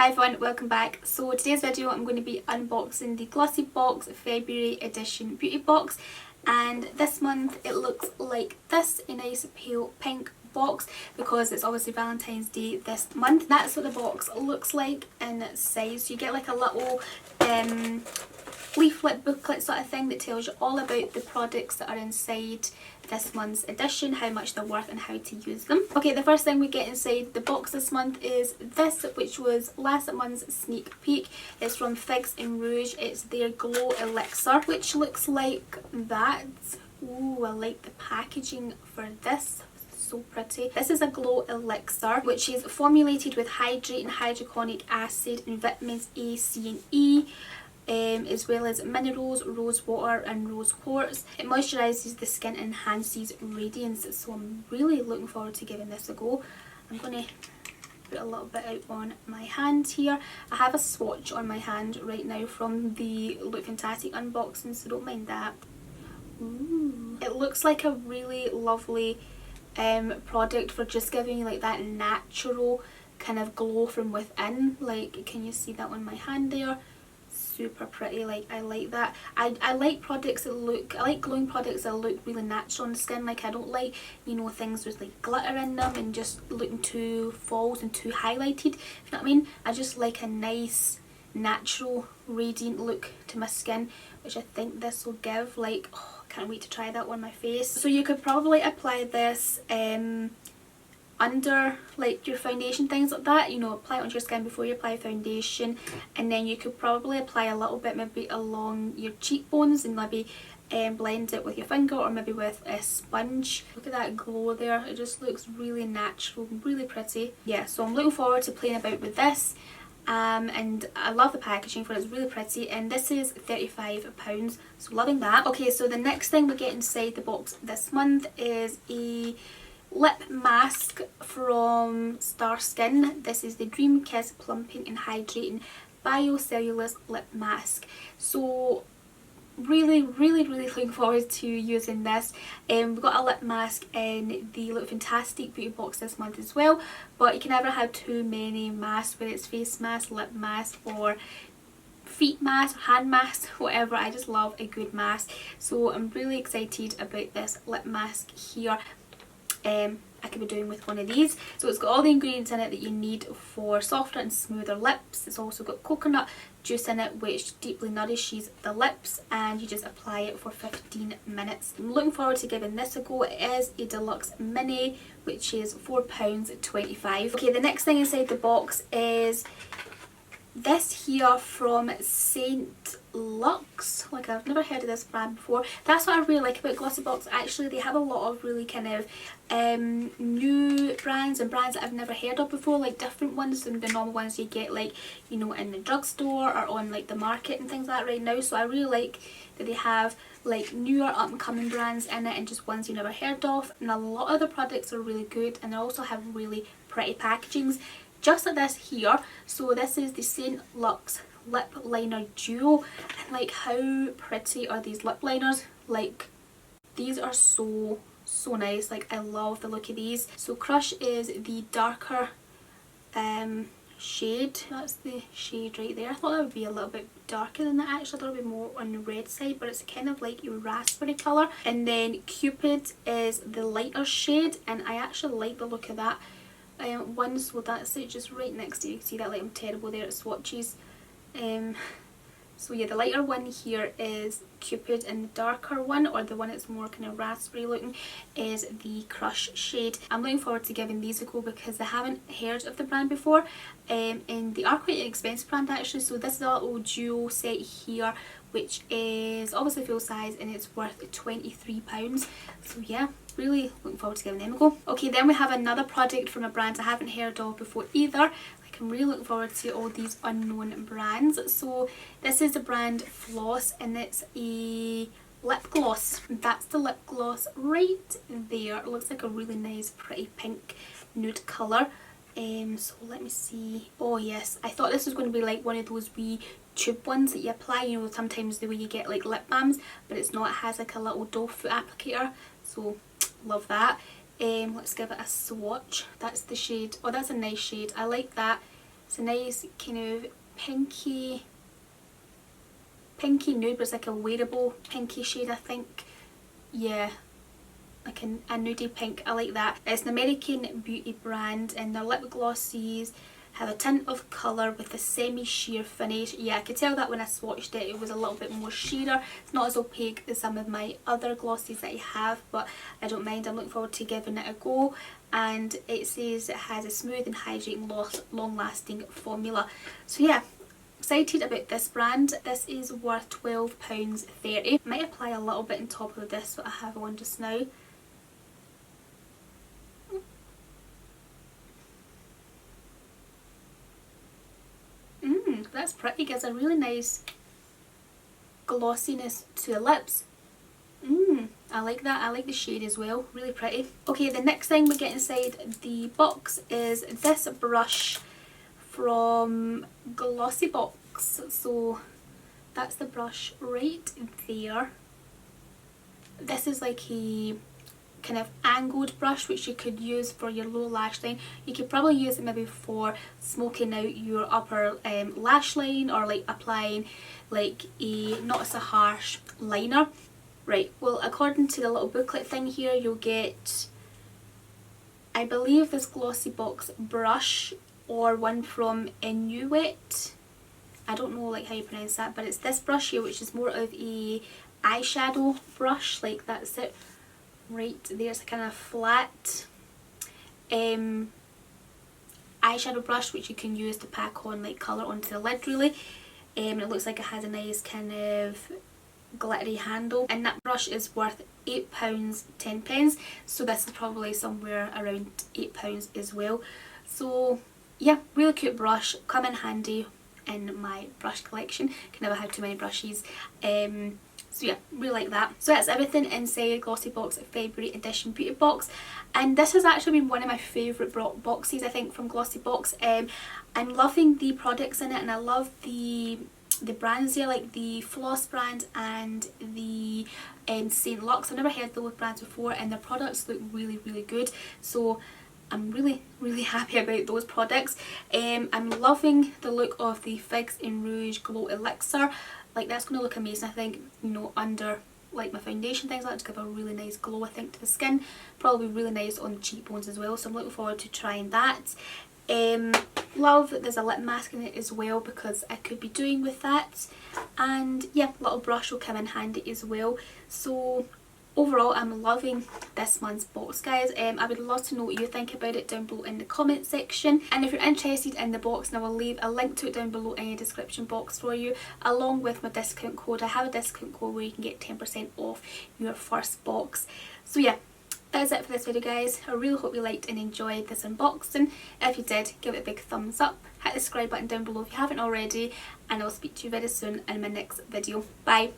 Hi everyone, welcome back. So today's video I'm going to be unboxing the Glossybox February edition beauty box, and this month it looks like this, a nice pale pink box because it's obviously Valentine's Day this month. That's what the box looks like inside. So you get like a little leaflet booklet sort of thing that tells you all about the products that are inside this month's edition, how much they're worth and how to use them. Okay, the first thing we get inside the box this month is this, which was last month's sneak peek. It's from Figs and Rouge. It's their Glow Elixir, which looks like that. Ooh, I like the packaging for this. So pretty. This is a Glow Elixir, which is formulated with hydrating hyaluronic acid and vitamins A, C and E, as well as minerals, rose water and rose quartz. It moisturises the skin and enhances radiance, so I'm really looking forward to giving this a go. I'm going to put a little bit out on my hand here. I have a swatch on my hand right now from the Look Fantastic unboxing, so don't mind that. Ooh. It looks like a really lovely product for just giving you like that natural kind of glow from within. Like, can you see that on my hand there? Super pretty. Like, I like that. I like products that look, I like glowing products that look really natural on the skin. Like, I don't like, you know, things with like glitter in them and just looking too false and too highlighted, if you know what I mean. I just like a nice natural radiant look to my skin, which I think this will give. Like, oh, can't wait to try that on my face. So you could probably apply this under like your foundation, things like that, you know, apply it on your skin before you apply foundation, and then you could probably apply a little bit maybe along your cheekbones and maybe blend it with your finger or maybe with a sponge. Look at that glow there, it just looks really natural, really pretty. Yeah, so I'm looking forward to playing about with this. And I love the packaging for it, it's really pretty, and this is £35, so loving that. Okay, so the next thing we get inside the box this month is a lip mask from Starskin. This is the Dream Kiss Plumping and Hydrating Biocellulose Lip Mask. So really looking forward to using this. We've got a lip mask in the Look Fantastic beauty box this month as well, but you can never have too many masks, whether it's face mask, lip mask or feet mask, hand mask, whatever. I just love a good mask, so I'm really excited about this lip mask here. I could be doing with one of these. So it's got all the ingredients in it that you need for softer and smoother lips. It's also got coconut juice in it, which deeply nourishes the lips, and you just apply it for 15 minutes. I'm looking forward to giving this a go. It is a deluxe mini, which is £4.25. Okay, the next thing inside the box is this here from Saint Luxe. Like, I've never heard of this brand before. That's what I really like about Glossybox. Actually, they have a lot of really kind of new brands and brands that I've never heard of before, like different ones than the normal ones you get, like, you know, in the drugstore or on like the market and things like that right now. So I really like that they have like newer up and coming brands in it and just ones you never heard of, and a lot of the products are really good, and they also have really pretty packagings, just like this here. So this is the Saint Luxe lip liner duo, and like, how pretty are these lip liners? Like, these are so nice. Like, I love the look of these. So Crush is the darker shade. That's the shade right there. I thought that would be a little bit darker than that actually. I thought it would be more on the red side, but it's kind of like a raspberry colour. And then Cupid is the lighter shade, and I actually like the look of that one. So that's it, just right next to you. You can see that, like, I'm terrible there at swatches. So yeah, the lighter one here is Cupid, and the darker one, or the one that's more kind of raspberry looking, is the Crush shade. I'm looking forward to giving these a go because I haven't heard of the brand before, and they are quite an expensive brand actually. So this is a little duo set here, which is obviously full size, and it's worth £23. So yeah, really looking forward to giving them a go. Okay, then we have another product from a brand I haven't heard of before either. I'm really looking forward to all these unknown brands. So this is the brand Floss, and it's a lip gloss. That's the lip gloss right there. It looks like a really nice pretty pink nude colour. So let me see. Oh yes, I thought this was going to be like one of those wee tube ones that you apply, you know, sometimes the way you get like lip balms, but it's not. It has like a little doe foot applicator, so love that. Let's give it a swatch. That's the shade. Oh, that's a nice shade. I like that. It's a nice kind of pinky nude, but it's like a wearable pinky shade, I think. Yeah, like a nudie pink. I like that. It's an American beauty brand, and their lip glosses have a tint of colour with a semi-sheer finish. Yeah, I could tell that when I swatched it, it was a little bit more sheerer. It's not as opaque as some of my other glosses that I have, but I don't mind. I'm looking forward to giving it a go. And it says it has a smooth and hydrating, long-lasting formula. So yeah, excited about this brand. This is worth £12.30. Might apply a little bit on top of this what I have on just now. That's pretty. Gives a really nice glossiness to the lips. I like that. I like the shade as well. Really pretty. Okay, the next thing we get inside the box is this brush from Glossybox. So that's the brush right there. This is like a kind of angled brush which you could use for your low lash line. You could probably use it maybe for smoking out your upper lash line, or like applying like a not so harsh liner. Right, well, according to the little booklet thing here, you'll get, I believe, this Glossybox brush or one from Inuit. I don't know like how you pronounce that, but it's this brush here which is more of a eyeshadow brush. Like that's it right there's a kind of flat eyeshadow brush which you can use to pack on like colour onto the lid really. It looks like it has a nice kind of glittery handle, and that brush is worth £8.10, so this is probably somewhere around £8 as well. So yeah, really cute brush, come in handy in my brush collection. Can never have too many brushes. So yeah, really like that. So that's everything inside Glossybox February edition beauty box, and this has actually been one of my favourite boxes I think from Glossybox. I'm loving the products in it, and I love the brands there, like the Floss brand and the Saint Luxe. I've never heard those brands before, and their products look really good, so I'm really happy about those products. I'm loving the look of the Figs in Rouge Glow Elixir. Like that's going to look amazing I think, you know, under like my foundation, things like that, to give a really nice glow I think to the skin. Probably really nice on the cheekbones as well, so I'm looking forward to trying that. Love that there's a lip mask in it as well, because I could be doing with that, and yeah, little brush will come in handy as well. So overall, I'm loving this month's box, guys. I would love to know what you think about it down below in the comment section, and if you're interested in the box, and I will leave a link to it down below in the description box for you, along with my discount code. I have a discount code where you can get 10% off your first box. So yeah, that is it for this video, guys. I really hope you liked and enjoyed this unboxing. If you did, give it a big thumbs up, hit the subscribe button down below if you haven't already, and I'll speak to you very soon in my next video. Bye!